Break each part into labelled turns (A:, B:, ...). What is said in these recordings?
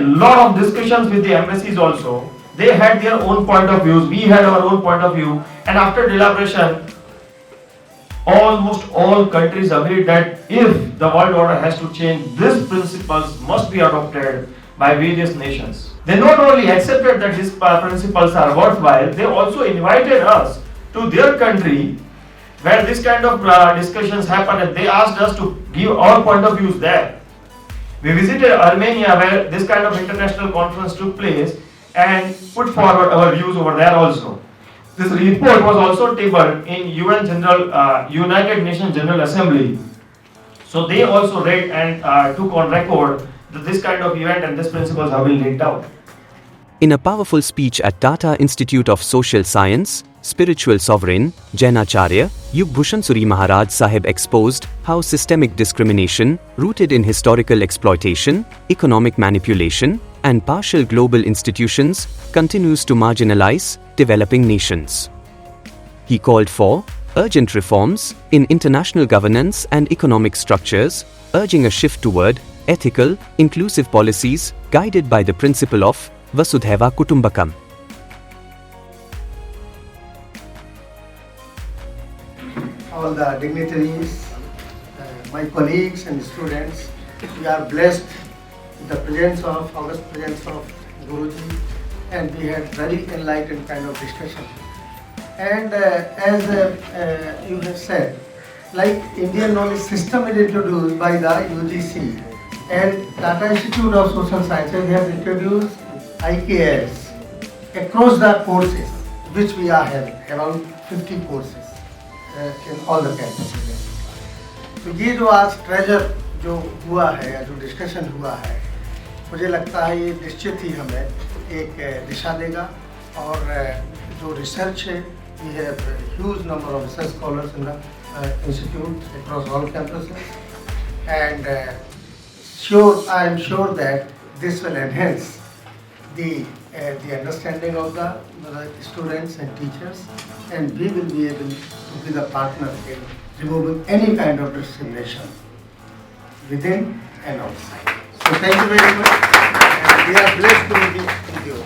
A: lot of discussions with the embassies also. They had their own point of views, we had our own point of view, and after deliberation, almost all countries agreed that if the world order has to change, these principles must be adopted by various nations. They not only accepted that these principles are worthwhile, they also invited us to their country where this kind of discussions happen, and they asked us to give our point of views there. We visited Armenia where this kind of international conference took place and put forward our views over there also. This report was also tabled in United Nations General Assembly. So they also read and took on record that this kind of event and these principles have been laid down.
B: In a powerful speech at Tata Institute of Social Science, Spiritual Sovereign, Jainacharya, Yugbhushan Suri Maharaj Saheb exposed how systemic discrimination, rooted in historical exploitation, economic manipulation, and partial global institutions, continues to marginalize developing nations. He called for urgent reforms in international governance and economic structures, urging a shift toward ethical, inclusive policies guided by the principle of Vasudhaiva Kutumbakam.
C: All the dignitaries, my colleagues and students, we are blessed with the august presence of Guruji, and we had very enlightened kind of discussion. And as you have said, like Indian knowledge system is introduced by the UGC, and Tata Institute of Social Sciences has introduced IKS across the courses, which we are having, around 50 courses in all the campuses. तो ये जो आज treasure जो हुआ है या जो discussion हुआ है, मुझे लगता है ये निश्चित ही हमें एक दिशा देगा. और जो रिसर्च है, we have a huge number of research scholars in the institute across all campuses, and I am sure that this will enhance the understanding of the students and teachers, and we will be able to be the partner in removing any kind of discrimination within and outside. So thank you very much, and we are blessed to be with you.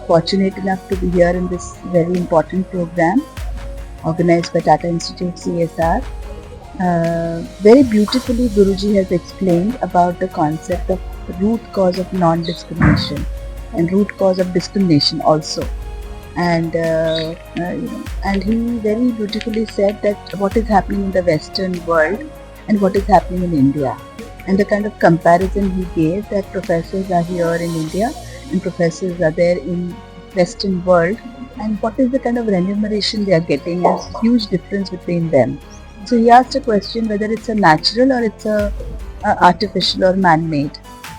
D: fortunate enough to be here in this very important program organized by Tata Institute CSR. Very beautifully Guruji has explained about the concept of root cause of non-discrimination and root cause of discrimination also. And and he very beautifully said that what is happening in the Western world and what is happening in India. And the kind of comparison he gave that professors are here in India and professors are there in Western world, and what is the kind of remuneration they are getting. There's a huge difference between them. So he asked a question whether it's a natural or it's a artificial or man-made.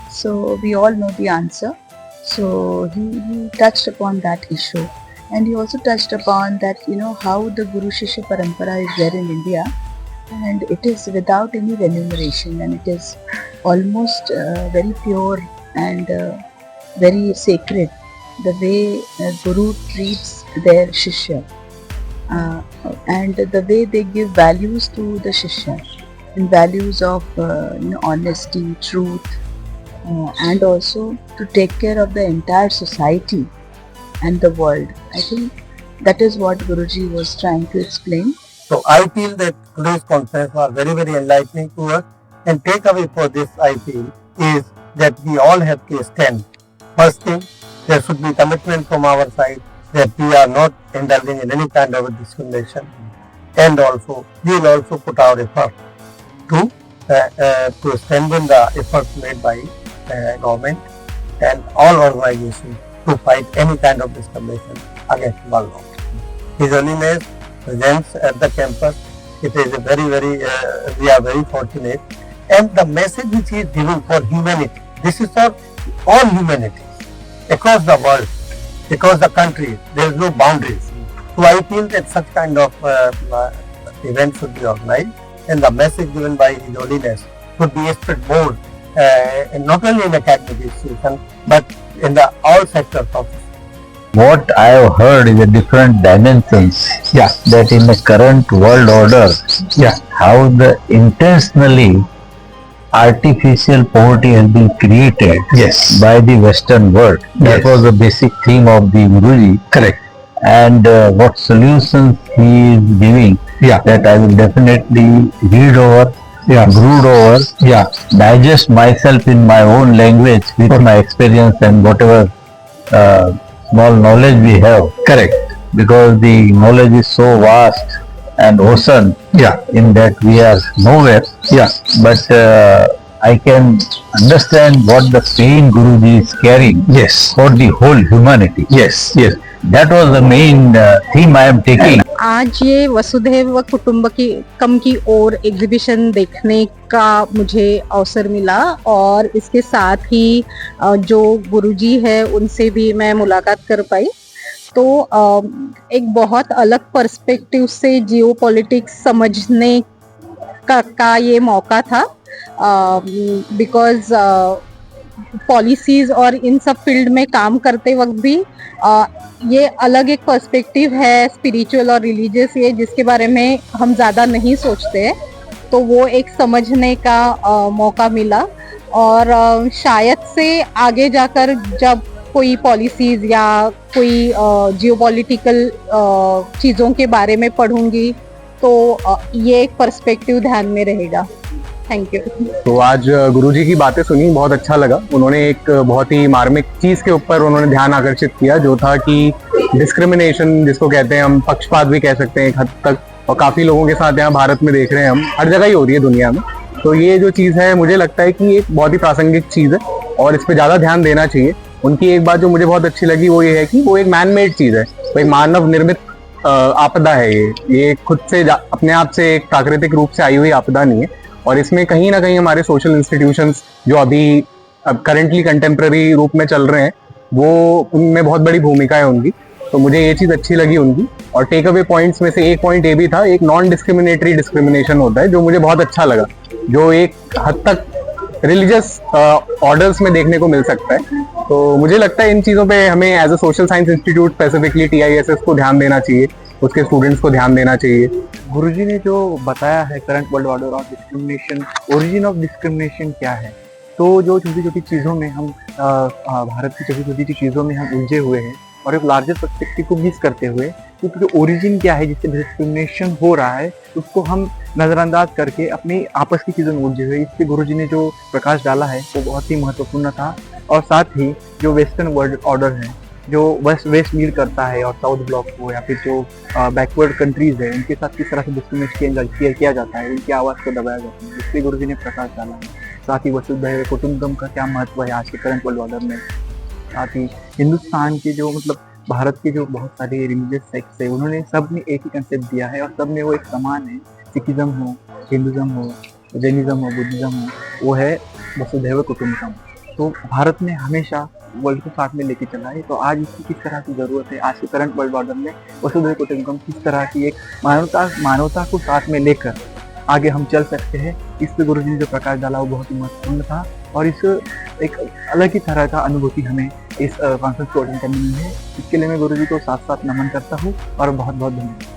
D: So we all know the answer. So he touched upon that issue, and he also touched upon that how the Guru Shishya Parampara is there in India, and it is without any remuneration, and it is almost very pure and very sacred, the way Guru treats their Shishya. And the way they give values to the Shishya, and values of honesty, truth, and also to take care of the entire society and the world. I think that is what Guruji was trying to explain.
C: So I feel that today's conference was very, very enlightening to us, and takeaway for this I feel is that we all have to stand. First thing, there should be commitment from our side that we are not indulging in any kind of discrimination, and also we will also put our effort to strengthen the efforts made by government and all organizations to fight any kind of discrimination against one law. His Holiness presents at the campus. It is a very, very, we are very fortunate, and the message which he is giving for humanity, this is for all humanities across the world, across the country, there is no boundaries. So I feel that such kind of events should be organized, and the message given by His Holiness should be spread more, not only in academic institutions, but in the all sectors of society.
E: What I have heard is a different dimensions.
F: Yeah.
E: That in the current world order,
F: Yeah.
E: how the intentionally artificial poverty has been created
F: Yes.
E: by the Western world. That
F: Yes.
E: was the basic theme of the Guruji.
F: Correct.
E: And what solutions he is giving,
F: Yeah.
E: that I will definitely read over,
F: Yeah.
E: brood over,
F: Yeah.
E: digest myself in my own language with
F: Okay.
E: my experience and whatever small knowledge we have,
F: Correct.
E: because the knowledge is so vast and ocean
F: Yeah.
E: in that we are nowhere.
F: Yeah.
E: But I can understand what the pain Guruji is carrying
F: Yes.
E: for the whole humanity.
F: Yes. Yes.
E: That was the main theme I am taking.
G: आज ये वसुधैव कुटुंबकम की ओर exhibition देखने का मुझे अवसर मिला, और इसके साथ ही जो गुरुजी है उनसे भी मैं मुलाकात कर पाई। तो एक बहुत अलग पर्सपेक्टिव से जियो पॉलिटिक्स समझने का ये मौका था, बिकॉज पॉलिसीज और इन सब फील्ड में काम करते वक्त भी ये अलग एक पर्सपेक्टिव है स्पिरिचुअल और रिलीजियस, ये जिसके बारे में हम ज़्यादा नहीं सोचते हैं। तो वो एक समझने का मौका मिला, और शायद से आगे जाकर जब कोई पॉलिसीज या कोई जियोपॉलिटिकल चीज़ों के बारे में पढ़ूंगी तो ये एक पर्सपेक्टिव ध्यान में रहेगा। Thank you.
F: तो आज गुरुजी की बातें सुनी, बहुत अच्छा लगा। उन्होंने एक बहुत ही मार्मिक चीज के ऊपर उन्होंने ध्यान आकर्षित किया, जो था कि डिस्क्रिमिनेशन, जिसको कहते हैं हम, पक्षपात भी कह सकते हैं एक हद तक, और काफी लोगों के साथ यहाँ भारत में देख रहे हैं हम, हर जगह ही हो रही है दुनिया में। तो ये जो चीज है मुझे लगता है कि एक बहुत ही प्रासंगिक चीज है और इस पे ज्यादा ध्यान देना चाहिए। उनकी एक बात जो मुझे बहुत अच्छी लगी वो ये है कि वो एक मैन मेड चीज है, वो एक मानव निर्मित आपदा है। ये खुद से अपने आप से एक प्राकृतिक रूप से आई हुई आपदा नहीं है, और इसमें कहीं ना कहीं हमारे सोशल इंस्टीट्यूशंस जो अभी करंटली कंटेम्प्रेरी रूप में चल रहे हैं, वो उनमें बहुत बड़ी भूमिका है उनकी। तो मुझे ये चीज़ अच्छी लगी उनकी। और टेक अवे पॉइंट्स में से एक पॉइंट ये भी था, एक नॉन डिस्क्रिमिनेटरी डिस्क्रिमिनेशन होता है, जो मुझे बहुत अच्छा लगा, जो एक हद तक रिलीजियस ऑर्डर्स में देखने को मिल सकता है। तो मुझे लगता है इन चीज़ों पे हमें as a social science institute specifically TISS को ध्यान देना चाहिए, उसके स्टूडेंट्स को ध्यान देना चाहिए।
H: गुरुजी ने जो बताया है current world order of discrimination, origin of discrimination क्या है,
F: तो जो छोटी छोटी चीज़ों में हम भारत की छोटी छोटी चीज़ों में हम उलझे हुए हैं और एक लार्जर पर्सपेक्टिव को मिस करते हुए, क्योंकि जो ओरिजिन क्या है जिससे डिस्क्रिमिनेशन हो रहा है उसको हम नज़रअंदाज करके अपनी आपस की चीज़ों में उलझे हुए, इस पे गुरुजी ने जो प्रकाश डाला है वो बहुत ही महत्वपूर्ण था। और साथ ही जो वेस्टर्न वर्ल्ड ऑर्डर है, जो वेस्ट लीड करता है और साउथ ब्लॉक को या फिर जो बैकवर्ड कंट्रीज है उनके साथ किस तरह से डिस्क्रिमिनेट किया जाता है, उनकी आवाज़ को दबाया जाता है, इस पे गुरुजी ने प्रकाश डाला है। साथ ही वसुधैव कुटुंबकम का क्या महत्व है आज के करंट वर्ल्ड ऑर्डर में। साथ ही हिंदुस्तान के जो भारत के जो बहुत सारे रिलीजियस सेक्ट्स है उन्होंने सब ने एक ही कंसेप्ट दिया है और सब में वो एक समान है। सिखिज्म हो, हिंदुज्म हो, जैनिज्म हो, बुद्धिज्म हो, वो है वसुधैव कुटुंबकम। तो भारत ने हमेशा वर्ल्ड को साथ में लेके चला है, तो आज इसकी किस तरह की ज़रूरत है, आज के करंट वर्ल्ड ऑर्डर में वसुधैव कुटुंबकम किस तरह की एक मानवता को साथ में लेकर आगे हम चल सकते हैं, इस पे गुरुजी ने जो प्रकाश डाला वो बहुत ही महत्वपूर्ण था। और इस एक अलग ही तरह का अनुभूति हमें इस कॉन्फ्रेंस को अटेंड करनी है। इसके लिए मैं गुरुजी को साथ साथ नमन करता हूँ और बहुत बहुत धन्यवाद।